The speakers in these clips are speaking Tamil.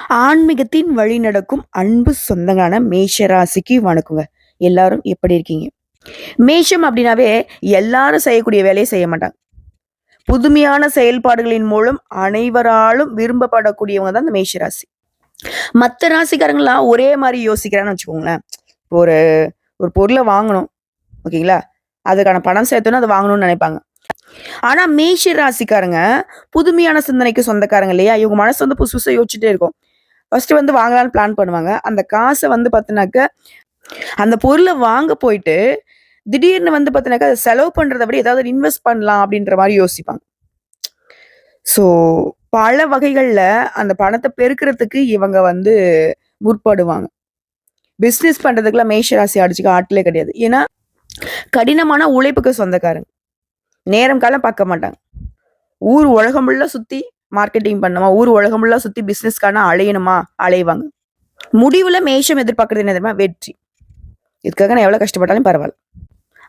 ஆன்மீகத்தின் வழி நடக்கும் அன்பு சொந்தங்களான மேஷ ராசிக்கு வணக்கங்க. எல்லாரும் எப்படி இருக்கீங்க? மேஷம் அப்படின்னாவே எல்லாரும் செய்யக்கூடிய வேலையை செய்ய மாட்டாங்க. புதுமையான செயல்பாடுகளின் மூலம் அனைவராலும் விரும்பப்படக்கூடியவங்க தான் இந்த மேஷ ராசி. மற்ற ராசிக்காரங்களாம் ஒரே மாதிரி யோசிக்கிறான்னு வச்சுக்கோங்களேன். ஒரு ஒரு பொருளை வாங்கணும், ஓகேங்களா? அதுக்கான பணம் சேர்த்தோன்னு அதை வாங்கணும்னு நினைப்பாங்க. ஆனா மேஷ ராசிக்காரங்க புதுமையான சிந்தனைக்கு சொந்தக்காரங்க இல்லையா? இவங்க மனசு வந்து புதுசு புதுசா யோசிச்சுட்டே இருக்கும். ஃபர்ஸ்ட் வந்து வாங்கலாம்னு பிளான் பண்ணுவாங்க. அந்த காசை வந்து பார்த்தீங்கன்னாக்க, அந்த பொருள வாங்க போயிட்டு, திடீர்னு வந்து பார்த்தீங்கன்னாக்கா, அத செலவு பண்றத விட ஏதாவது இன்வெஸ்ட் பண்ணலாம் அப்படின்ற மாரி யோசிப்பாங்க. ஸோ, பல வகைகள்ல அந்த பணத்த பெருக்குறதுக்கு இவங்க வந்து முற்படுவாங்க. பிசினஸ் பண்றதுக்குலாம் மேஷ ராசி அடிச்சுக்க ஆட்களே கிடையாது. ஏன்னா, கடினமான உழைப்புக்கு சொந்தக்காரங்க. நேரம் காலம் பார்க்க மாட்டாங்க. ஊர் உலகம் ஃபுல்லா சுத்தி மார்க்கெட்டிங் பண்ணணுமா, ஊர் உலகம் ஃபுல்லா சுத்தி பிசினஸ்க்கான அலையணுமா, அலைவாங்க. முடிவுல மேஷம் எதிர்பார்க்கறது என்ன தெரியுமா? வெற்றி. இதுக்காக நான் எவ்வளவு கஷ்டப்பட்டாலும் பரவாயில்ல.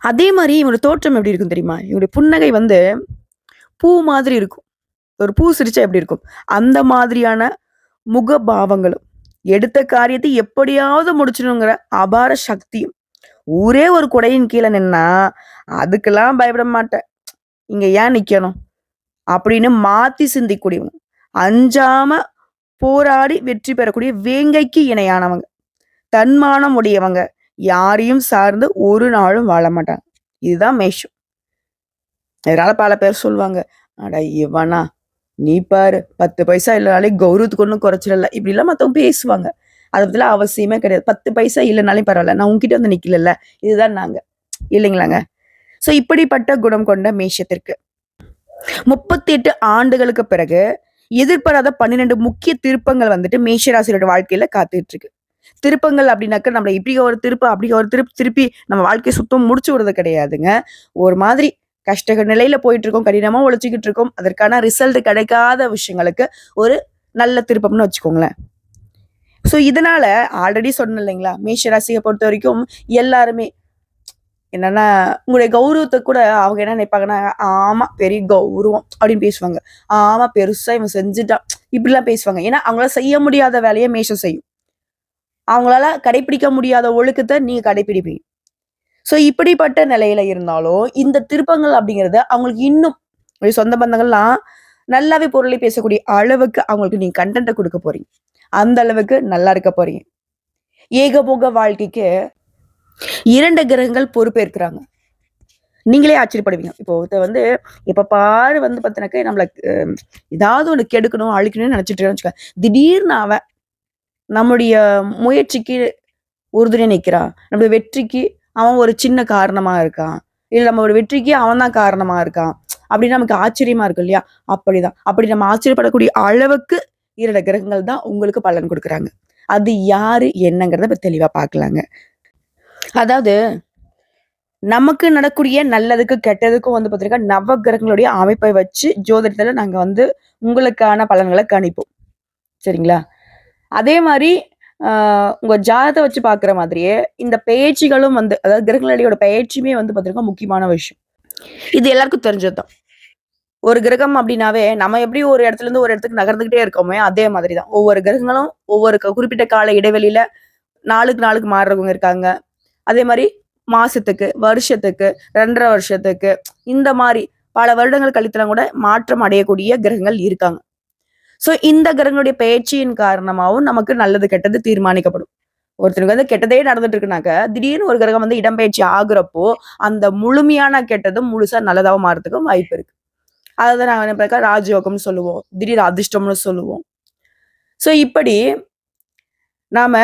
அதே மாதிரி இவங்களோட தோற்றம் எப்படி இருக்கும் தெரியுமா? இவங்களுடைய புன்னகை வந்து பூ மாதிரி இருக்கும். ஒரு பூ சிரிச்சா எப்படி இருக்கும்? அந்த மாதிரியான முகபாவங்களும், எடுத்த காரியத்தை எப்படியாவது முடிச்சிடணுங்கிற அபார சக்தியும். ஊரே ஒரு குடையின் கீழ நின்னா, அதுக்கெல்லாம் பயப்பட மாட்டேன். இங்க ஏன் நிக்கணும்? அப்படின்னு மாத்தி சிந்திக்கக்கூடியவங்க. அஞ்சாம போராடி வெற்றி பெறக்கூடிய வேங்கைக்கு இணையானவங்க. தன்மானம் உடையவங்க. யாரையும் சார்ந்து ஒரு நாளும் வாழ மாட்டாங்க. இதுதான் மேஷம். இதனால பல பேர் சொல்லுவாங்க, அட இவனா, நீ பாரு 10 பைசா இல்லைனாலே கௌரவத்துக்கு ஒன்றும் குறைச்சல. இப்படிலாம் மற்றவங்க பேசுவாங்க. அதை பத்திலாம் அவசியமே கிடையாது. 10 பைசா இல்லைனாலும் பரவாயில்ல, நான் உங்ககிட்ட வந்து நிக்கல, இதுதான் நாங்க, இல்லைங்களாங்க? ஸோ இப்படிப்பட்ட குணம் கொண்ட மேஷத்திற்கு 38 ஆண்டுகளுக்கு பிறகு எதிர்பாராத 12 முக்கிய திருப்பங்கள் வந்துட்டு மேஷராசியோட வாழ்க்கையில காத்துட்டு இருக்கு. திருப்பங்கள் அப்படின்னாக்க நம்மள இப்படி ஒரு திருப்பு அப்படி ஒரு திருப்பி திருப்பி நம்ம வாழ்க்கையை சுத்தம் முடிச்சு விடுறது கிடையாதுங்க. ஒரு மாதிரி கஷ்ட நிலையில போயிட்டு இருக்கோம், கடினமா உழைச்சிக்கிட்டு இருக்கோம், அதற்கான ரிசல்ட் கிடைக்காத விஷயங்களுக்கு ஒரு நல்ல திருப்பம்னு வச்சுக்கோங்களேன். ஸோ இதனால ஆல்ரெடி சொன்னேன் இல்லைங்களா, மேஷராசியை பொறுத்த வரைக்கும் எல்லாருமே என்னன்னா, உங்களுடைய கௌரவத்தை கூட அவங்க என்ன நினைப்பாங்கன்னா, ஆமா பெரிய கௌரவம் அப்படின்னு பேசுவாங்க. ஆமா பெருசா இவன் செஞ்சுட்டான், இப்படிலாம் பேசுவாங்க. ஏன்னா அவங்களால செய்ய முடியாத வேலையை மேஷம் செய்யும். அவங்களால கடைபிடிக்க முடியாத ஒழுக்கத்தை நீங்க கடைபிடிப்பீங்க. ஸோ இப்படிப்பட்ட நிலையில இருந்தாலும், இந்த திருப்பங்கள் அப்படிங்கிறது அவங்களுக்கு இன்னும் சொந்த பந்தங்கள்லாம் நல்லாவே பொருளை பேசக்கூடிய அளவுக்கு அவங்களுக்கு நீங்க கன்டென்ட்ட குடுக்க போறீங்க. அந்த அளவுக்கு நல்லா இருக்க போறீங்க. ஏகபோக வாழ்க்கைக்கு 2 கிரகங்கள் பொறுப்பேற்கிறாங்க. நீங்களே ஆச்சரியப்படுவீங்க. இப்போ ஒருத்தர் வந்து எப்ப பாரு வந்து பார்த்தீங்கன்னாக்க நம்மள ஏதாவது ஒண்ணு கெடுக்கணும், அழிக்கணும்னு நினைச்சிட்டு இருக்கான்னு வச்சுக்க. திடீர்னு அவன் நம்முடைய முயற்சிக்கு உறுதுணையா நிக்கிறான். நம்முடைய வெற்றிக்கு அவன் ஒரு சின்ன காரணமா இருக்கான். இல்ல நம்மளோட வெற்றிக்கு அவன் தான் காரணமா இருக்கான். அப்படின்னு நமக்கு ஆச்சரியமா இருக்கும் இல்லையா? அப்படிதான். அப்படி நம்ம ஆச்சரியப்படக்கூடிய அளவுக்கு 2 கிரகங்கள் தான் உங்களுக்கு பலன் குடுக்குறாங்க. அது யாரு என்னங்கிறத இப்ப தெளிவா பார்க்கலாங்க. அதாவது நமக்கு நடக்கூடிய நல்லதுக்கு, கெட்டதுக்கும் வந்து பார்த்தீங்கன்னா, நவகிரகங்களுடைய அமைப்பை வச்சு ஜோதிடத்துல நாங்க வந்து உங்களுக்கான பலன்கள கணிப்போம். சரிங்களா? அதே மாரி அ உங்க ஜாதகத்த வச்சு பார்க்குற மாதிரியே, இந்த பெயர்ச்சிகளும் வந்து அதாவது கிரகங்களுடையோட பெயர்ச்சியுமே வந்து பார்த்தீங்கன்னா, முக்கியமான விஷயம். இது எல்லாருக்கும் தெரிஞ்சது தான். ஒரு கிரகம் அப்டின்னாவே, நம்ம எப்படி ஒரு இடத்துலருந்து ஒரு இடத்துக்கு நகர்ந்துகிட்டே இருக்கோமே, அதே மாதிரி தான். ஒவ்வொரு கிரகங்களும் ஒவ்வொரு குறிப்பிட்ட கால இடைவெளியில நாளுக்கு நாளுக்கு மாறுறவங்க இருக்காங்க. அதே மாரி மாசத்துக்கு, வருஷத்துக்கு, 2 1/2 வருஷத்துக்கு இந்த மாரி பல வருடங்கள் கழித்துலாம் கூட மாற்றம் அடையக்கூடிய கிரகங்கள் இருக்காங்க. ஸோ இந்த கிரகங்களுடைய பெயர்ச்சியின் காரணமாவும் நமக்கு நல்லது, கெட்டது தீர்மானிக்கப்படும். ஒருத்தருக்கு வந்து கெட்டதே நடந்துட்டு இருக்குனாக்க, திடீர்னு ஒரு கிரகம் வந்து இடம்பெயர்ச்சி ஆகுறப்போ, அந்த முழுமையான கெட்டதும் முழுசா நல்லதாவும் மாறதுக்கும் வாய்ப்பு இருக்கு. அததான் நாங்க என்ன ராஜயோகம்னு சொல்லுவோம். திடீர் அதிர்ஷ்டம்னு சொல்லுவோம். ஸோ இப்படி நாம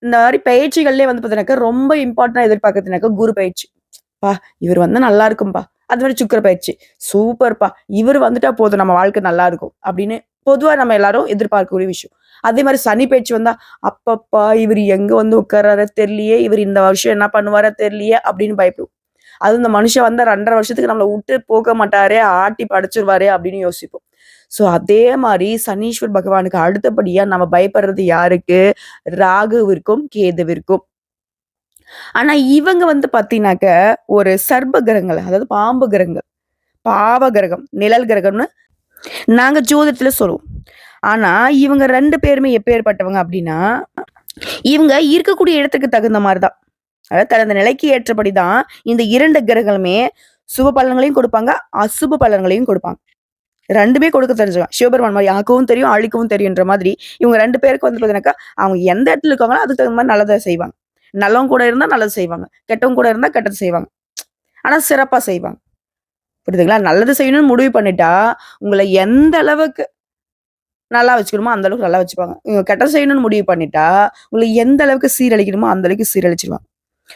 இந்த மாரி பயிற்சிகள்லயே வந்து பார்த்தீங்கன்னாக்கா, ரொம்ப இம்பார்ட்டன்ட்டா எதிர்பார்க்கிறதுனாக்கா குரு பயிற்சி. "அப்பா! இவரு வந்தா நல்லா இருக்கும்பா." அது மாரி சுக்கிர பயிற்சி. "சூப்பர்ப்பா! இவரு வந்துட்டா போதும் நம்ம வாழ்க்கை நல்லா இருக்கும்." அப்படின்னு பொதுவா நம்ம எல்லாரும் எதிர்பார்க்கக்கூடிய விஷயம். அதே மாரி சனி பயிற்சி வந்தா, "அப்பப்பா! இவரு எங்க வந்து உட்கார்றாரோ தெரியலையே! இவரு இந்த வருஷம் என்ன பண்ணுவாரோ தெரியலையே!" அப்படின்னு பயப்படுவோம். அதுவும் இந்த மனுஷன் வந்தா 2 1/2 வருஷத்துக்கு நம்மள விட்டு போக மாட்டாரே! ஆட்டி படைச்சுருவாரே! அப்படின்னு யோசிப்போம். ஸோ அதே மாரி சனீஸ்வர் பகவானுக்கு அடுத்தபடியா நம்ம பயப்படுறது யாருக்கு? ராகுவிற்கும், கேதுவிற்கும். ஆனா இவங்க வந்து பார்த்தீங்கன்னாக்க, ஒரு சர்ப்ப கிரகங்கள், அதாவது பாம்பு கிரகங்கள், பாவ கிரகம், நிழல் கிரகம்னு நாங்க ஜோதிடத்துல சொல்லுவோம். ஆனா இவங்க 2 பேருமே எப்பேற்பட்டவங்க அப்படின்னா, இவங்க இருக்கக்கூடிய இடத்துக்கு தகுந்த மாரி தான். அதாவது தனது நிலைக்கு ஏற்றபடி தான் இந்த 2 கிரகங்களுமே சுப பலன்களையும் கொடுப்பாங்க, அசுப பலன்களையும் கொடுப்பாங்க. 2மே கொடுக்க தெரிஞ்சவங்க. சிவபெருமான் மாரி ஆக்கவும் தெரியும், அழிக்கவும் தெரியுன்ற மாதிரி இவங்க 2 பேருக்கு வந்து பார்த்தீங்கன்னாக்கா, அவங்க எந்த இடத்துல இருக்காங்களோ அதுக்கு தகுந்த மாரி நல்லத செய்வாங்க. நல்லவங்க கூட இருந்தா நல்லது செய்வாங்க. கெட்டவங்க கூட இருந்தா கெட்டது செய்வாங்க. ஆனா சிறப்பா செய்வாங்க. புரியுதுங்களா? நல்லது செய்யணும்னு முடிவு பண்ணிட்டா, உங்கள எந்த அளவுக்கு நல்லா வச்சுக்கணுமோ, அந்த அளவுக்கு நல்லா வச்சுப்பாங்க. இவங்க கெட்டது செய்யணும்னு முடிவு பண்ணிட்டா, உங்கள எந்த அளவுக்கு சீரழிக்கணுமோ, அந்த அளவுக்கு சீரழிச்சுருவாங்க.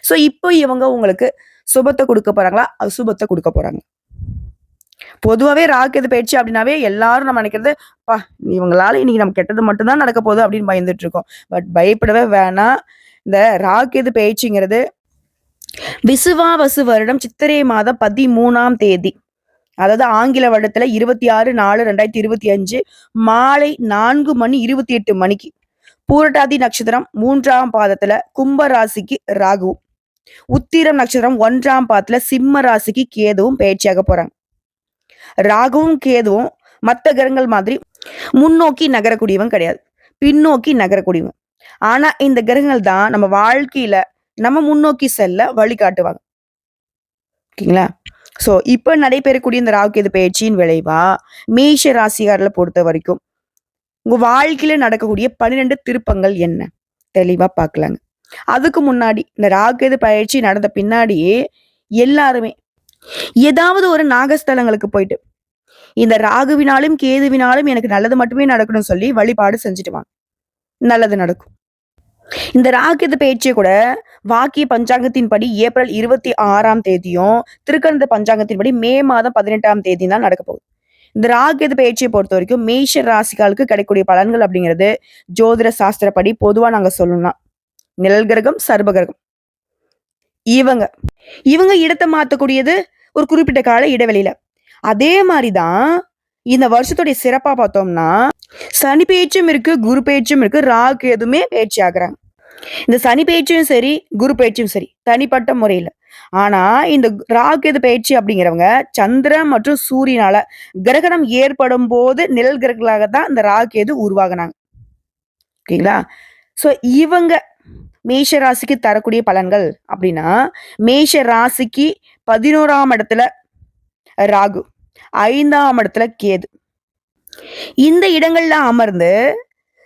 ஸோ, இப்போ இவங்க உங்களுக்கு சுபத்த குடுக்க போறாங்களா? அசுபத்த குடுக்க போறாங்க. பொதுவாவே ராகு கேது பயிற்சி அப்படின்னாவே எல்லாரும் நம்ம நினைக்கிறது, "அப்பா! இவங்களால இன்னைக்கு நமக்கு கெட்டது மட்டும் தான் நடக்க போகுது" அப்படின்னு பயந்துட்டு இருக்கோம். பட் பயப்படவே வேணாம். இந்த ராகு கேது பயிற்சிங்கிறது விசுவாவசு வருடம் சித்திரை மாதம் 13ஆம் தேதி. அதாவது ஆங்கில வருடத்துல 26/4/2025 மாலை 4 மணி 28 மணிக்கு. பூரட்டாதி நட்சத்திரம் 3ஆம் பாதத்துல கும்ப ராசிக்கு ராகுவும், உத்திரம் நட்சத்திரம் 1ஆம் பாதத்துல சிம்ம ராசிக்கு கேதுவும் பயிற்சியாக போறாங்க. ராகுவும் கேதுவும் மத்த கிரகங்கள் மாதிரி முன்னோக்கி நகரக்கூடியவங்க கிடையாது. பின்னோக்கி நகரக்கூடியவங்க. ஆனா இந்த கிரகங்கள் தான் நம்ம வாழ்க்கையில நம்ம முன்னோக்கி செல்ல வழிகாட்டுவாங்க. ஓகேங்களா? ஸோ இப்ப நடைபெறக்கூடிய இந்த ராகு கேது பயிற்சியின் விளைவா, மேஷ ராசிக்காரர்ல பொறுத்த வரைக்கும், உங்க வாழ்க்கையில நடக்கக்கூடிய 12 திருப்பங்கள் என்ன? தெளிவா பார்க்கலாங்க. அதுக்கு முன்னாடி இந்த ராகு கேது பயிற்சி நடந்த பின்னாடியே எல்லாருமே ஏதாவது ஒரு நாகஸ்தலங்களுக்கு போயிட்டு, இந்த ராகுவினாலும், கேதுவினாலும் எனக்கு நல்லது மட்டுமே நடக்கணும்னு சொல்லி வழிபாடு செஞ்சுட்டு வாங்க. நல்லது நடக்கும். இந்த ராகு கேது பயிற்சிய கூட வாக்கிய பஞ்சாங்கத்தின்படி ஏப்ரல் 26ஆம் தேதியும், திருக்கணித பஞ்சாங்கத்தின்படி மே மாதம் 18ஆம் தேதி தான் நடக்க போகுது. இந்த ராகு கேது பயிற்சிய பொறுத்தவரைக்கும் மேஷ ராசிக்காலுக்கு கிடைக்கக்கூடிய பலன்கள் அப்படிங்கிறது, ஜோதிட சாஸ்திரப்படி பொதுவா நாங்க சொல்லணும்னா, நிழல் கிரகம், சர்ப கிரகம். இவங்க இவங்க இடத்த மாத்தக்கூடியது ஒரு குறிப்பிட்ட கால இடைவெளியில. அதே மாரி தான் இந்த வருஷத்துடைய சிறப்பா பார்த்தோம்னா, சனி பெயர்ச்சியும் இருக்கு, குரு பெயர்ச்சியும் இருக்கு, ராகு கேதுவுமே பெயர்ச்சி ஆகுறாங்க. இந்த சனி பெயர்ச்சியும் சரி, குரு பெயர்ச்சியும் சரி, தனிப்பட்ட முறையில. ஆனா, இந்த ராகு கேது பெயர்ச்சி அப்படிங்கிறவங்க சந்திரன் மற்றும் சூரியனால கிரகணம் ஏற்படும்போது நிழல் கிரகங்களாக தான் இந்த ராகு கேது உருவாகுனாங்க. ஓகேங்களா? ஸோ இவங்க மேஷ ராசிக்கு தரக்கூடிய பலன்கள் அப்படின்னா, மேஷ ராசிக்கு 11ஆம் இடத்துல ராகு, 5ஆம் இடத்துல கேது. இந்த இடங்கள்ல அமர்ந்து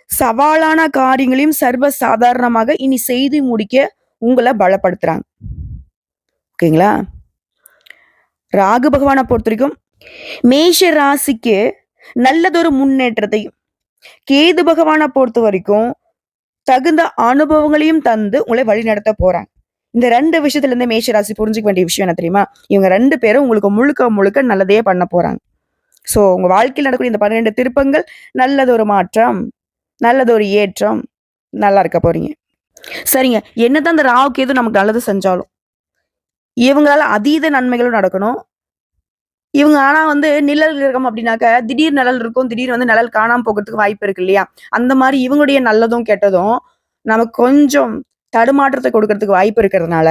சவாலான காரியங்களையும் சர்வ சாதாரணமாக இனி செய்து முடிக்க உங்கள பலப்படுத்துறாங்க. ஓகேங்களா? ராகு பகவான பொறுத்தவரைக்கும் மேஷ ராசிக்கு நல்லதொரு முன்னேற்றத்தையும், கேது பகவான பொறுத்த வரைக்கும் தகுந்த அனுபவங்களையும் தந்து உங்களை வழிநடத்த போறாங்க. இந்த 2 விஷயத்துல இருந்து மேஷ ராசி புரிஞ்சுக்க வேண்டிய விஷயம் என்ன தெரியுமா? இவங்க 2 பேரும் உங்களுக்கு முழுக்க முழுக்க நல்லதே பண்ண போறாங்க. ஸோ உங்க வாழ்க்கையில் நடக்கக்கூடிய இந்த 12 திருப்பங்கள் நல்லதொரு மாற்றம், நல்லதொரு ஏற்றம், நல்லா இருக்க போறீங்க. சரிங்க. என்னதான் இந்த ராகு கேது நமக்கு நல்லது செஞ்சாலும், இவங்களால அதீத நன்மைகளும் நடக்கணும். இவங்க ஆனா வந்து நிழல் கிரகம் அப்படின்னாக்க, திடீர் நிழல் இருக்கும். திடீர்னு வந்து நிழல் காணாம போகறதுக்கு வாய்ப்பு இருக்கு இல்லையா? அந்த மாரி இவங்களுடைய நல்லதும், கெட்டதும் நமக்கு கொஞ்சம் தடுமாற்றத்த கொடுக்கறதுக்கு வாய்ப்பு இருக்கிறதுனால,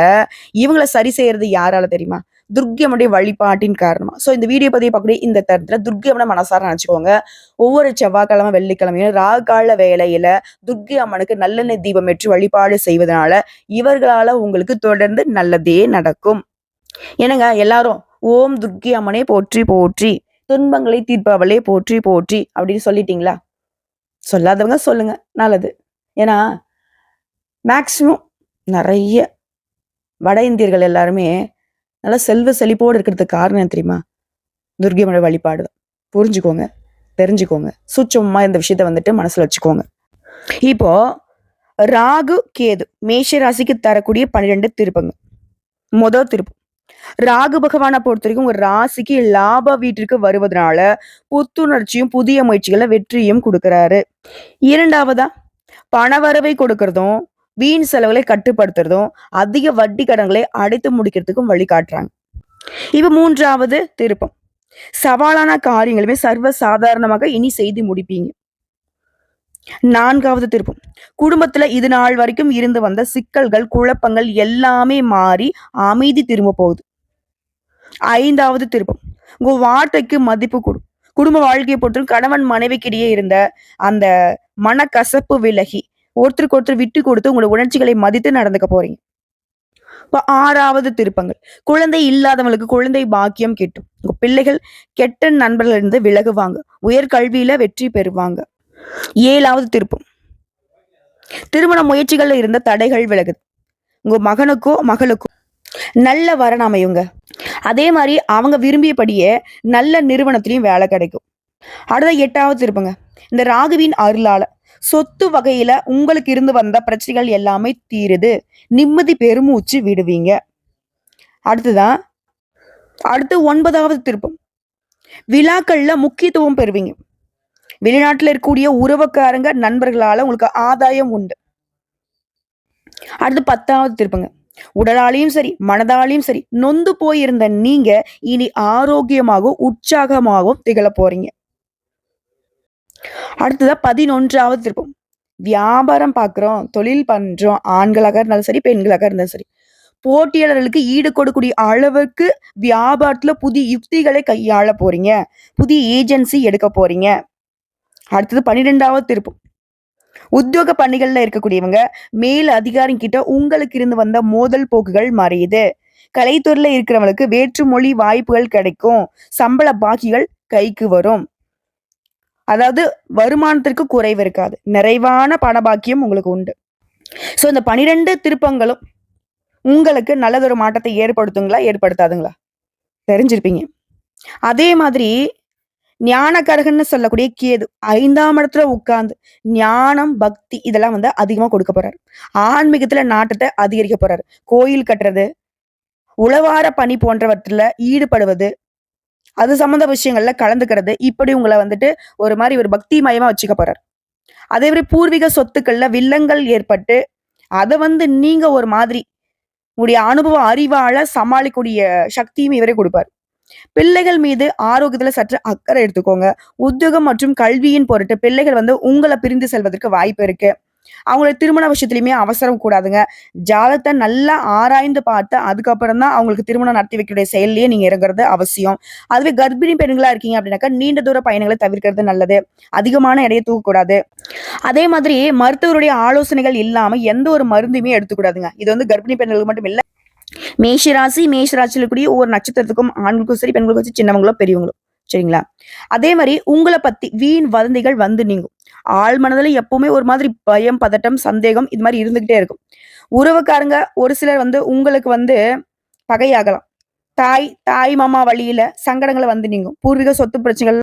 இவங்கள சரி செய்யறது யாரால தெரியுமா? துர்க்கை அம்மனுடைய வழிபாட்டின் காரணமா. ஸோ இந்த வீடியோ பதிவு பார்க்கக்கூடிய இந்த தருணத்துல துர்க்கை அம்மன மனசார நினைச்சுக்கோங்க. ஒவ்வொரு செவ்வாய்க்கிழமை, வெள்ளிக்கிழமையும் ராகால வேளையில துர்க்கை அம்மனுக்கு நல்லெண்ணெய் தீபம் ஏற்றி வழிபாடு செய்வதனால, இவர்களால உங்களுக்கு தொடர்ந்து நல்லதே நடக்கும். என்னங்க எல்லாரும் ஓம் துர்க்கை அம்மனே போற்றி போற்றி, துன்பங்களை தீர்ப்பவளே போற்றி போற்றி அப்படின்னு சொல்லிட்டீங்களா? சொல்லாதவங்க சொல்லுங்க. நல்லது. ஏன்னா, மேக்ஸிமம் நெறைய வட இந்தியர்கள் எல்லாருமே நல்லா செல்வ செழிப்போடு இருக்கிறதுக்கு காரணம் என்ன தெரியுமா? துர்க்கை அம்மனோட வழிபாடு தான். புரிஞ்சுக்கோங்க, தெரிஞ்சுக்கோங்க. சூட்சமமா இந்த விஷயத்த வந்துட்டு மனசுல வச்சுக்கோங்க. இப்போ ராகு, கேது மேஷ ராசிக்கு தரக்கூடிய 12 திருப்பங்கள். முதல் திருப்பம். ராகு பகவான பொறுத்தவரைக்கும் உங்க ராசிக்கு லாப வீட்டிற்கு வருவதனால புத்துணர்ச்சியும், புதிய முயற்சிகள வெற்றியும் குடுக்குறாரு. 2வதா பணவரவை கொடுக்கறதும், வீண் செலவுகளை கட்டுப்படுத்துறதும், அதிக வட்டி கடன்களை அடைத்து முடிக்கிறதுக்கும் வழிகாட்டுறாங்க. இப்ப 3வது திருப்பம். சவாலான காரியங்களுமே சர்வ சாதாரணமாக இனி செய்து முடிப்பீங்க. 4வது திருப்பம். குடும்பத்துல இது நாள் வரைக்கும் இருந்து வந்த சிக்கல்கள், குழப்பங்கள் எல்லாமே மாறி அமைதி திரும்ப போகுது. 5வது திருப்பம். உங்க வார்த்தைக்கு மதிப்பு கொடு. குடும்ப வாழ்க்கையை பொறுத்தவரைக்கும் கணவன் மனைவிக்கிடையே இருந்த அந்த மனக்கசப்பு விலகி ஒருத்தருக்கு ஒருத்தர் விட்டு கொடுத்து உங்களோட உணர்ச்சிகளை மதித்து நடந்துக்க போறீங்க. இப்ப 6வது திருப்பங்கள். குழந்தை இல்லாதவங்களுக்கு குழந்தை பாக்கியம் கிட்டும். உங்க பிள்ளைகள் கெட்ட நண்பர்கள் இருந்து விலகுவாங்க. உயர்கல்வியில வெற்றி பெறுவாங்க. 7வது திருப்பம். திருமண முயற்சிகள்ல இருந்த தடைகள் விலகுது. உங்க மகனுக்கோ மகளுக்கோ நல்ல வரன் அமையுங்க. அதே மாதிரி அவங்க விரும்பியபடியே நல்ல நிறுவனத்திலயும் வேலை கிடைக்கும். அடுத்த 8வது திருப்பங்க. இந்த ராகுவின் அருளால சொத்து வகையில உங்களுக்கு இருந்து வந்த பிரச்சனைகள் எல்லாமே தீருது. நிம்மதி பெருமூச்சு விடுவீங்க. அடுத்துதான் அடுத்து 9வது திருப்பம். விழாக்கள்ல முக்கியத்துவம் பெறுவீங்க. வெளிநாட்டுல இருக்கக்கூடிய உறவுக்காரங்க நண்பர்களால உங்களுக்கு ஆதாயம் உண்டு. அடுத்து 10வது திருப்பங்க. உடலாலையும் சரி மனதாலையும் சரி நொந்து போயிருந்த நீங்க இனி ஆரோக்கியமாகவும் உற்சாகமாகவும் திகழ போறீங்க. அடுத்ததா 11வது திருப்பம். வியாபாரம் பார்க்குறோம், தொழில் பண்றோம். ஆண்களாக இருந்தாலும் சரி, பெண்களாக இருந்தாலும் சரி. போட்டியாளர்களுக்கு ஈடு கொடுக்கக்கூடிய அளவுக்கு வியாபாரத்துல புதிய யுக்திகளை கையாள போறீங்க. புதிய ஏஜென்சி எடுக்க போறீங்க. அடுத்தது 12வது திருப்பம். உத்தியோக பணிகள்ல இருக்கக்கூடியவங்க மேல் அதிகாரி கிட்ட உங்களுக்கு இருந்து வந்த மோதல் போக்குகள் மறையுது. கலைத்துறையில இருக்கிறவங்களுக்கு வேற்றுமொழி வாய்ப்புகள் கிடைக்கும். சம்பள பாக்கிகள் கைக்கு வரும். அதாவது வருமானத்திற்கு குறைவு இருக்காது. நிறைவான பணபாக்கியம் உங்களுக்கு உண்டு. சோ இந்த 12 திருப்பங்களும் உங்களுக்கு நல்லதொரு மாற்றத்தை ஏற்படுத்துங்களா? ஏற்படுத்தாதுங்களா? தெரிஞ்சிருப்பீங்க. அதே மாதிரி ஞானகரகன்னு சொல்லக்கூடிய கேது 5ஆம் இடத்துல உட்கார்ந்து ஞானம், பக்தி இதெல்லாம் வந்து அதிகமா கொடுக்க போறாரு. ஆன்மீகத்துல நாட்டத்தை அதிகரிக்க போறாரு. கோயில் கட்டுறது, உழவார பணி போன்றவற்றில ஈடுபடுவது, அது சம்மந்த விஷயங்கள்ல கலந்துக்கிறது, இப்படி உங்கள வந்துட்டு ஒரு மாரி ஒரு பக்தி மயமா வச்சுக்க போறாரு. அதே மாதிரி பூர்வீக சொத்துக்கள்ல வில்லங்கள் ஏற்பட்டு, அத வந்து நீங்க ஒரு மாதிரி உங்களுடைய அனுபவ அறிவால சமாளிக்கக்கூடிய சக்தியும் இவரே குடுப்பாரு. பிள்ளைகள் மீது ஆரோக்கியத்துல சற்று அக்கறை எடுத்துக்கோங்க. உத்தியோகம் மற்றும் கல்வியின் பொருட்டு பிள்ளைகள் வந்து உங்கள பிரிந்து செல்வதற்கு வாய்ப்பு இருக்கு. அவங்களுடைய திருமண விஷயத்திலயுமே அவசரம் கூடாதுங்க. ஜாதகத்த நல்லா ஆராய்ந்து பார்த்து அதுக்கப்புறம் தான் அவங்களுக்கு திருமணம் நடத்தி வைக்கக்கூடிய செயல்லயே நீங்க இறங்குறது அவசியம். அதுவே கர்ப்பிணி பெண்களா இருக்கீங்க அப்படின்னாக்கா, நீண்ட தூர பயணங்களை தவிர்க்கிறது நல்லது. அதிகமான எடையை தூக்கக்கூடாது. அதே மாதிரி மருத்துவருடைய ஆலோசனைகள் இல்லாம எந்த ஒரு மருந்துமே எடுத்துக்கூடாதுங்க. இது வந்து கர்ப்பிணி பெண்களுக்கு மட்டும் இல்ல. மேஷராசியில இருக்கக்கூடிய ஒவ்வொரு நட்சத்திரத்துக்கும் ஆண்களுக்கும் சரி, பெண்களுக்கும் சரி, சின்னவங்களோ பெரியவங்களோ. சரிங்களா? அதே மாதிரி உங்கள பத்தி வீண் வதந்திகள் வந்து நீங்கும். ஆழ் மனதுல எப்பவுமே ஒரு மாதிரி பயம், பதட்டம், சந்தேகம் இது மாதிரி இருந்துகிட்டே இருக்கும். உறவுக்காரங்க ஒரு சிலர் வந்து உங்களுக்கு வந்து பகையாகலாம். தாய் மாமா வழியில சங்கடங்கள வந்து நீங்கும். பூர்வீக சொத்து பிரச்சனைகள்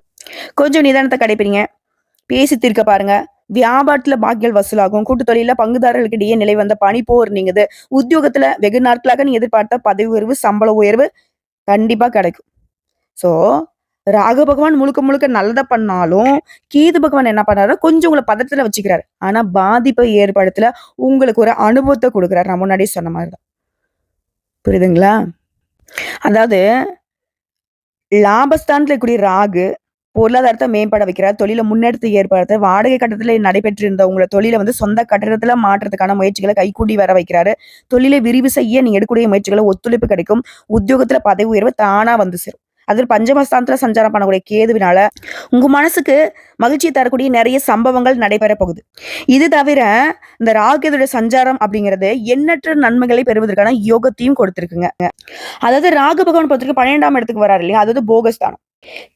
கொஞ்சம் நிதானத்த கடைபிடிங்க. பேசி தீர்க்க பாருங்க. வியாபாரத்துல பாக்கிகள் வசூலாகும். கூட்டு தொழில பங்குதாரர்களுக்கு இடையே நிலை வந்த பனிப்போர் நீங்குது. உத்தியோகத்துல வெகு நாட்களாக நீ எதிர்பார்த்த பதவி உயர்வு, சம்பள உயர்வு கண்டிப்பா கிடைக்கும். சோ ராகு பகவான் முழுக்க முழுக்க நல்லத பண்ணாலும், கேது பகவான் என்ன பண்றாரு, கொஞ்சம் உங்கள பதட்டத்துல வச்சுக்கிறாரு. ஆனா பாதிப்பை ஏற்படுத்தல. உங்களுக்கு ஒரு அனுபவத்த குடுக்குறாரு. நான் முன்னாடியே சொன்ன மாரி தான். புரியுதுங்களா? அதாவது லாபஸ்தானத்துல இருக்கக்கூடிய ராகு பொருளாதாரத்த மேம்பட வைக்கிறார். தொழில முன்னெடுத்து ஏற்படுத்த வாடகை கட்டடத்துல நடைபெற்றிருந்த உங்கள தொழில வந்து சொந்த கட்டடத்துல மாற்றத்துக்கான முயற்சிகள கைக்கூடி வர வைக்கிறாரு. தொழிலை விரிவு செய்ய நீங்க எடுக்கக்கூடிய முயற்சிகள ஒத்துழைப்பு கிடைக்கும். உத்தியோகத்துல பதவி உயர்வு தானா வந்து சேரும். அது பஞ்சமஸ்தானத்துல சஞ்சாரம் பண்ணக்கூடிய கேதுவினால உங்க மனசுக்கு மகிழ்ச்சியை தரக்கூடிய நிறைய சம்பவங்கள் நடைபெற போகுது. இது தவிர இந்த ராகுடைய சஞ்சாரம் அப்படிங்கிறது எண்ணற்ற நன்மைகளை பெறுவதற்கான யோகத்தையும் கொடுத்திருக்குங்க. அதாவது ராகு பகவான் பொறுத்தவரைக்கும் 12ஆம் இடத்துக்கு வராரு இல்லையா? அதாவது போகஸ்தானம்.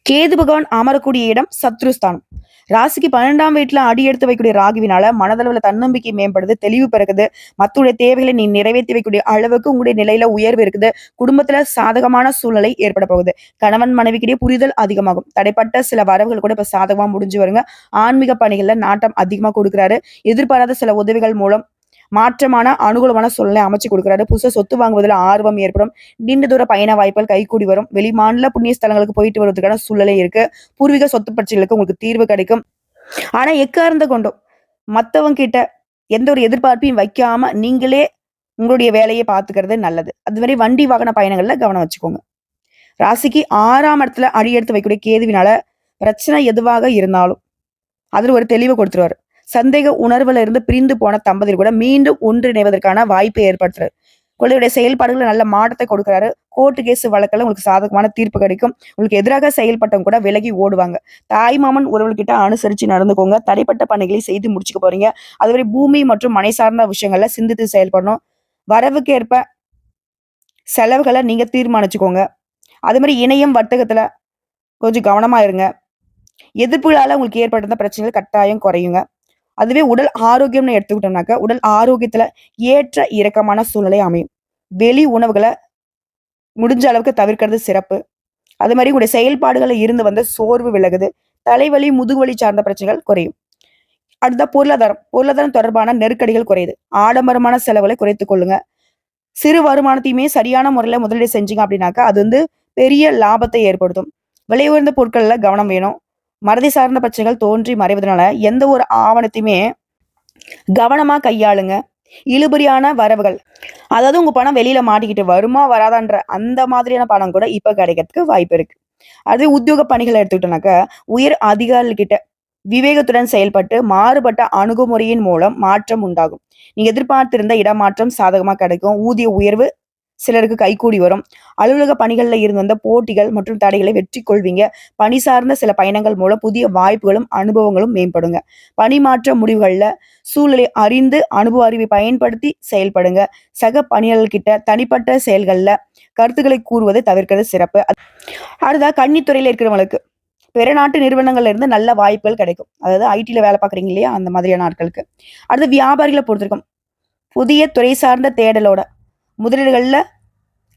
கேது பகவான் அமரக்கூடிய இடம் சத்ருஸ்தானம். ராசிக்கு 12ஆம் வீட்டுல அடி எடுத்து வைக்கக்கூடிய ராகுவினால மனதளவுல தன்னம்பிக்கை மேம்படுது, தெளிவு பிறகுது. மத்தவங்களுடைய தேவைகளை நீ நிறைவேற்றி வைக்கக்கூடிய அளவுக்கு உங்களுடைய நிலையில உயர்வு இருக்குது. குடும்பத்துல சாதகமான சூழ்நிலை ஏற்பட போகுது. கணவன் மனைவிக்கிடையே புரிதல் அதிகமாகும். தடைப்பட்ட சில வரவுகள் கூட இப்ப சாதகமா முடிஞ்சு வருங்க. ஆன்மீக பணிகள்ல நாட்டம் அதிகமா கொடுக்குறாரு. எதிர்பாராத சில உதவிகள் மூலம் மாற்றமான அனுகூலமான சூழ்நிலை அமைச்சு கொடுக்குறாரு. புதுசா சொத்து வாங்குவதில் ஆர்வம் ஏற்படும். நீண்ட தூர பயண வாய்ப்புகள் கைகூடி வரும். வெளி மாநில புண்ணிய ஸ்தலங்களுக்கு போயிட்டு வருவதற்கான சூழ்நிலை இருக்கு. பூர்வீக சொத்து பிரச்சனைகளுக்கு உங்களுக்கு தீர்வு கிடைக்கும். ஆனா எக்காரணத்தை கொண்டும் மத்தவங்க கிட்ட எந்த ஒரு எதிர்பார்ப்பையும் வைக்காம நீங்களே உங்களுடைய வேலையை பார்த்துக்கிறது நல்லது. அது மாதிரி வண்டி வாகன பயணங்கள்ல கவனம் வச்சுக்கோங்க. ராசிக்கு 6ஆம் இடத்துல அடி எடுத்து வைக்கக்கூடிய கேதுவினால பிரச்சனை எதுவாக இருந்தாலும் அதுல ஒரு தெளிவை கொடுத்துருவாரு. சந்தேக உணர்வுல இருந்து பிரிந்து போன தம்பதிகள் கூட மீண்டும் ஒன்றிணைவதற்கான வாய்ப்பை ஏற்படுத்துறாரு. குழந்தையுடைய செயல்பாடுகள் நல்ல மாற்றத்தை கொடுக்குறாரு. கோர்ட்டு கேஸ் வழக்குல உங்களுக்கு சாதகமான தீர்ப்பு கிடைக்கும். உங்களுக்கு எதிராக செயல்பட்டவங்க கூட விலகி ஓடுவாங்க. தாய் மாமன் உறவுகிட்ட அனுசரிச்சு நடந்துக்கோங்க. தடைப்பட்ட பணிகளை செய்து முடிச்சுக்க போறீங்க. அதுவரை பூமி மற்றும் மனை சார்ந்த விஷயங்கள்ல சிந்தித்து செயல்படணும். வரவுக்கு ஏற்ப செலவுகள நீங்க தீர்மானிச்சுக்கோங்க. அது மாரி இணையம் வர்த்தகத்துல கொஞ்சம் கவனமா இருங்க. எதிர்ப்புகளால உங்களுக்கு ஏற்பட்டிருந்த பிரச்சனைகள் கட்டாயம் குறையுங்க. அதுவே உடல் ஆரோக்கியம்னு எடுத்துக்கிட்டோம்னாக்க, உடல் ஆரோக்கியத்துல ஏற்ற இறக்கமான சூழ்நிலை அமையும். வெளி உணவுகள முடிஞ்ச அளவுக்கு தவிர்க்கிறது சிறப்பு. அது மாரி உங்களுடைய செயல்பாடுகள்ல இருந்து வந்த சோர்வு விலகுது. தலைவலி, முதுகுவலி சார்ந்த பிரச்சனைகள் குறையும். அடுத்ததா பொருளாதாரம். பொருளாதாரம் தொடர்பான நெருக்கடிகள் குறையுது. ஆடம்பரமான செலவுகளை குறைத்துக் கொள்ளுங்க. சிறு வருமானத்தையுமே சரியான முறையில முதலீடு செஞ்சீங்க அப்படின்னாக்கா, அது பெரிய லாபத்தை ஏற்படுத்தும். விலை உயர்ந்த பொருட்கள்ல கவனம் வேணும். மறதி சார்ந்த பிரச்சனைகள் தோன்றி மறைவதனால, எந்த ஒரு ஆவணத்தையுமே கவனமா கையாளுங்க. இழுபறியான வரவுகள். அதாவது உங்க பணம் வெளியில மாட்டிக்கிட்டு வருமா, வராதான்ற அந்த மாதிரியான பணம் கூட இப்ப கிடைக்கிறதுக்கு வாய்ப்பு இருக்கு. அதே உத்தியோக பணிகள எடுத்துக்கிட்டோம்னாக்க, உயர் அதிகாரிகிட்ட விவேகத்துடன் செயல்பட்டு மாறுபட்ட அணுகுமுறையின் மூலம் மாற்றம் உண்டாகும். நீங்க எதிர்பார்த்திருந்த இடமாற்றம் சாதகமா கிடைக்கும். ஊதிய உயர்வு சிலருக்கு கைகூடி வரும். அலுவலக பணிகள்ல இருந்து வந்த போட்டிகள் மற்றும் தடைகளை வெற்றி கொள்வீங்க. பணி சார்ந்த சில பயணங்கள் மூலம் புதிய வாய்ப்புகளும், அனுபவங்களும் மேம்படுங்க. பணிமாற்ற முடிவுகள்ல சூழலை அறிந்து அனுபவ அறிவை பயன்படுத்தி செயல்படுங்க. சக பணியாளர்கிட்ட தனிப்பட்ட செயல்கள்ல கருத்துக்களை கூறுவதை தவிர்க்கிறது சிறப்பு. அடுத்தா கன்னித்துறையில இருக்கிறவங்களுக்கு பிற நாட்டு நிறுவனங்கள்ல இருந்து நல்ல வாய்ப்புகள் கிடைக்கும். அதாவது ஐடில வேலை பார்க்குறீங்க இல்லையா? அந்த மாதிரியான ஆட்களுக்கு. அடுத்து வியாபாரிகள பொறுத்திருக்கும். புதிய துறை சார்ந்த தேடலோட முதலீடுகள்ல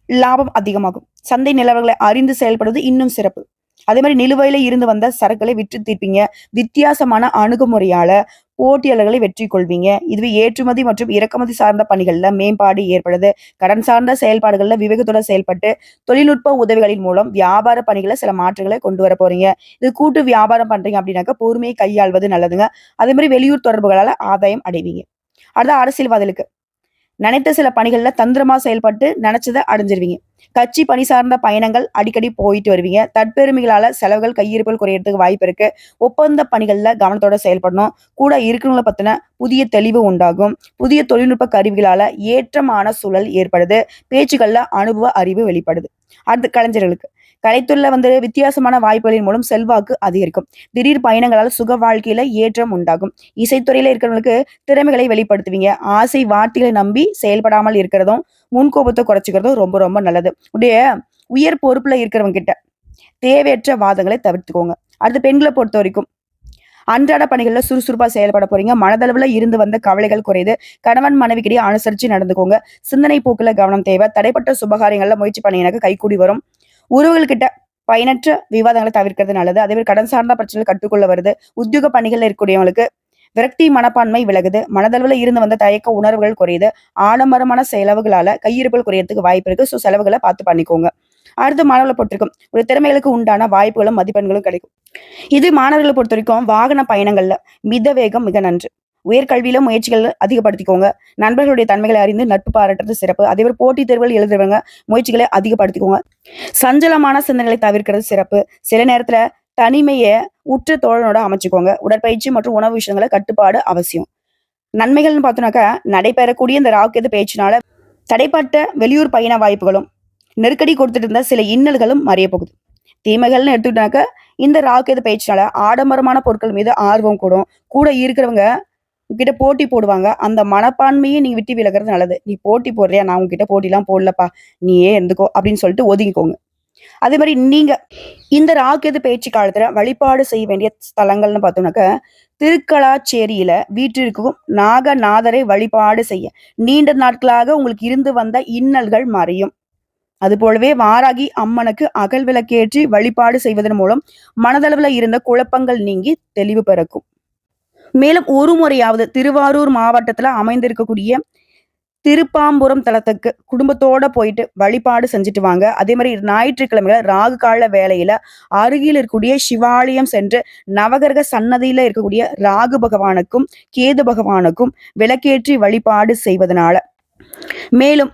லாபம் அதிகமாகும். சந்தை நிலவரங்களை அறிந்து செயல்படுவது இன்னும் சிறப்பு. அதே மாதிரி நிலுவையில இருந்து வந்த சரக்குகளை விற்று தீர்ப்பீங்க. வித்தியாசமான அணுகுமுறையால போட்டியாளர்களை வெற்றி கொள்வீங்க. இதுவே ஏற்றுமதி மற்றும் இறக்குமதி சார்ந்த பணிகள்ல மேம்பாடு ஏற்படுது. கடன் சார்ந்த செயல்பாடுகள்ல விவேகத்துடன் செயல்பட்டு தொழில்நுட்ப உதவிகளின் மூலம் வியாபார பணிகளை சில மாற்றங்களை கொண்டு வர போறீங்க. இது கூட்டு வியாபாரம் பண்றீங்க அப்படின்னாக்க பொறுமையை கையாள்வது நல்லதுங்க. அதே மாதிரி வெளியூர் தொடர்புகளால ஆதாயம் அடைவீங்க. அடுத்த அரசியல்வாதிகளுக்கு நினைத்த சில பணிகள்ல தந்திரமா செயல்பட்டு நினைச்சதை அடைஞ்சிருவீங்க. கட்சி பணி சார்ந்த பயணங்கள் அடிக்கடி போயிட்டு வருவீங்க. தற்பெருமைகளால செலவுகள் கையிருப்புகள் குறையறதுக்கு வாய்ப்பு இருக்கு. ஒப்பந்த பணிகள்ல கவனத்தோட செயல்படணும். கூட இருக்கிறவங்கள பத்தின புதிய தெளிவு உண்டாகும். புதிய தொழில்நுட்ப கருவிகளால ஏற்றமான சூழல் ஏற்படுது. பேச்சுக்கள்ல அனுபவ அறிவு வெளிப்படுது. அடுத்து கலைஞர்களுக்கு கலைத்துறையில வித்தியாசமான வாய்ப்புகளின் மூலம் செல்வாக்கு அதிகரிக்கும். திடீர் பயணங்களால் சுக வாழ்க்கையில ஏற்றம் உண்டாகும். இசைத்துறையில இருக்கிறவங்களுக்கு திறமைகளை வெளிப்படுத்துவீங்க. ஆசை வார்த்தைகளை நம்பி செயல்படாமல் இருக்கிறதும், முன்கோபத்தை குறைச்சிக்கிறதும் ரொம்ப ரொம்ப நல்லது. உடைய உயர் பொறுப்புல இருக்கிறவங்க கிட்ட தேவையற்ற வாதங்களை தவிர்த்துக்கோங்க. அடுத்து பெண்களை பொறுத்த வரைக்கும் அன்றாட பணிகள்ல சுறுசுறுப்பா செயல்பட போறீங்க. மனதளவுல இருந்து வந்த கவலைகள் குறையுது. கணவன் மனைவிக்கிடையே அனுசரிச்சு நடந்துக்கோங்க. சிந்தனை போக்குல கவனம் தேவை. தடைப்பட்ட சுபகாரியங்கள்ல முயற்சி பண்ணீங்கன்னாக்க கைகூடி வரும். உறவுகள்கிட்ட பயனற்ற விவாதங்களை தவிர்க்கிறது நல்லது. அதே மாதிரி கடன் சார்ந்த பிரச்சனைகள் கட்டுக்குள்ள வருது. உத்தியோக பணிகள்ல இருக்கக்கூடியவங்களுக்கு விரக்தி மனப்பான்மை விலகுது. மனதளவுல இருந்து வந்த தயக்க உணர்வுகள் குறையுது. ஆடம்பரமான செலவுகளால கையிருப்புகள் குறையறதுக்கு வாய்ப்பு இருக்கு. ஸோ செலவுகளை பார்த்து பண்ணிக்கோங்க. அடுத்து மாணவர்களை பொறுத்திருக்கும் ஒரு திறமைகளுக்கு உண்டான வாய்ப்புகளும் மதிப்பெண்களும் கிடைக்கும். இது மாணவர்களை பொறுத்த வரைக்கும் வாகன பயணங்கள்ல மித வேகம் மிக நன்று. உயர்கல்வியில முயற்சிகள் அதிகப்படுத்திக்கோங்க. நண்பர்களுடைய தன்மைகளை அறிந்து நட்பு பாராட்டுறது சிறப்பு. அதே மாதிரி போட்டித் தேர்வுகள் எழுதுறவங்க முயற்சிகளை அதிகப்படுத்திக்கோங்க. சஞ்சலமான சிந்தனைகளை தவிர்க்கிறது சிறப்பு. சில நேரத்துல தனிமையை உற்ற தோழனோட அமைச்சுக்கோங்க. உடற்பயிற்சி மற்றும் உணவு விஷயங்களை கட்டுப்பாடு அவசியம். நன்மைகள்னு பார்த்தோம்னாக்கா நடைபெறக்கூடிய இந்த ராக்கெது பேச்சினால தடைப்பட்ட வெளியூர் பயண வாய்ப்புகளும் நெருக்கடி கொடுத்துட்டு இருந்த சில இன்னல்களும் மறைய போகுது. தீமைகள்னு எடுத்துக்கிட்டாக்க இந்த ராக்கெது பேச்சினால ஆடம்பரமான பொருட்கள் மீது ஆர்வம் கூடும். கூட இருக்கிறவங்க உங்ககிட்ட போட்டி போடுவாங்க. அந்த மனப்பான்மையை நீங்க விட்டு விலகிறது நல்லது. நீ போட்டி போடுறியா? நான் உங்ககிட்ட போட்டிலாம் போடலப்பா. நீயே இருந்துக்கோ அப்படின்னு சொல்லிட்டு ஒதுங்கிக்கோங்க. அதே மாதிரி நீங்க இந்த ராக்கெது பேச்சு காலத்துல வழிபாடு செய்ய வேண்டிய ஸ்தலங்கள்னு பார்த்தோம்னாக்க திருக்கலாச்சேரியில வீற்றிருக்கும் நாகநாதரை வழிபாடு செய்ய நீண்ட நாட்களாக உங்களுக்கு இருந்து வந்த இன்னல்கள் மறையும். அது போலவே வாராகி அம்மனுக்கு அகல் விளக்கேற்றி வழிபாடு செய்வதன் மூலம் மனதளவுல இருந்த குழப்பங்கள் நீங்கி தெளிவு பிறக்கும். மேலும் ஒரு முறையாவது திருவாரூர் மாவட்டத்துல அமைந்திருக்கக்கூடிய திருப்பாம்புரம் தலத்துக்கு குடும்பத்தோட போயிட்டு வழிபாடு செஞ்சுட்டு வாங்க. அதே மாதிரி ஞாயிற்றுக்கிழமையில ராகு கால வேளையில அருகில் இருக்கக்கூடிய சிவாலயம் சென்று நவகிரக சன்னதியில இருக்கக்கூடிய ராகு பகவானுக்கும் கேது பகவானுக்கும் விளக்கேற்றி வழிபாடு செய்வதனால மேலும்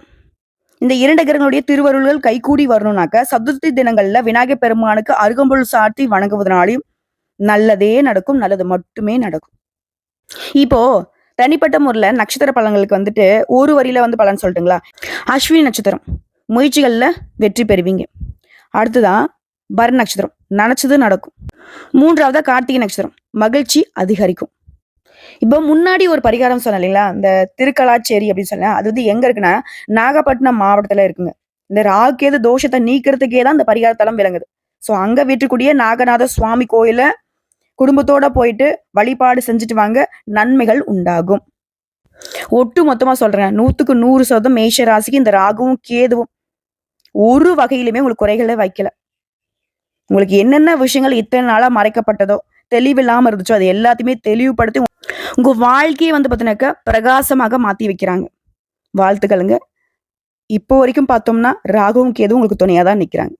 இந்த இரண்டு கிரகங்களுடைய திருவருள்கள் கைகூடி வரணும்னாக்க சதுர்த்தி தினங்கள்ல விநாயகர் பெருமானுக்கு அருகம்புல் சாத்தி வணங்குவதனாலையும் நல்லதே நடக்கும். நல்லது மட்டுமே நடக்கும். இப்போ தனிப்பட்ட முறையில் நட்சத்திர பலன்களுக்கு வந்துட்டு ஒரு வரியில வந்து பலன் சொல்லட்டுங்களா? அஸ்வினி நட்சத்திரம், முயற்சிகளில் வெற்றி பெறுவீங்க. அடுத்துதான் பர நட்சத்திரம், நினைச்சது நடக்கும். மூன்றாவதா கார்த்திகை நட்சத்திரம், மகிழ்ச்சி அதிகரிக்கும். இப்போ முன்னாடி ஒரு பரிகாரம் சொன்னேன் இல்லைங்களா, இந்த திருக்கலாச்சேரி அப்படின்னு சொன்னேன். அது வந்து எங்க இருக்குன்னா, நாகப்பட்டினம் மாவட்டத்துல இருக்குங்க. இந்த ராகுகேது தோஷத்தை நீக்கிறதுக்கே தான் இந்த பரிகாரத்தலம் விளங்குது. ஸோ அங்க வீட்டுக்கூடிய நாகநாத சுவாமி கோயில குடும்பத்தோட போயிட்டு வழிபாடு செஞ்சுட்டு வாங்க, நன்மைகள் உண்டாகும். ஒட்டு மொத்தமா சொல்றேன், 100% மேஷ ராசிக்கு இந்த ராகுவும் கேதுவும் ஒரு வகையிலுமே உங்களுக்கு குறைகளை வைக்கல. உங்களுக்கு என்னென்ன விஷயங்கள் இத்தனை நாளா மறைக்கப்பட்டதோ, தெளிவில்லாம இருந்துச்சோ, அது எல்லாத்தையுமே தெளிவுபடுத்தி உங்க வாழ்க்கையை வந்து பார்த்தீங்கன்னாக்கா பிரகாசமாக மாத்தி வைக்கிறாங்க. வாழ்த்துக்களுங்க. இப்போ வரைக்கும் பார்த்தோம்னா ராகுவும் கேதுவும் உங்களுக்கு துணையா தான் நிக்கிறாங்க.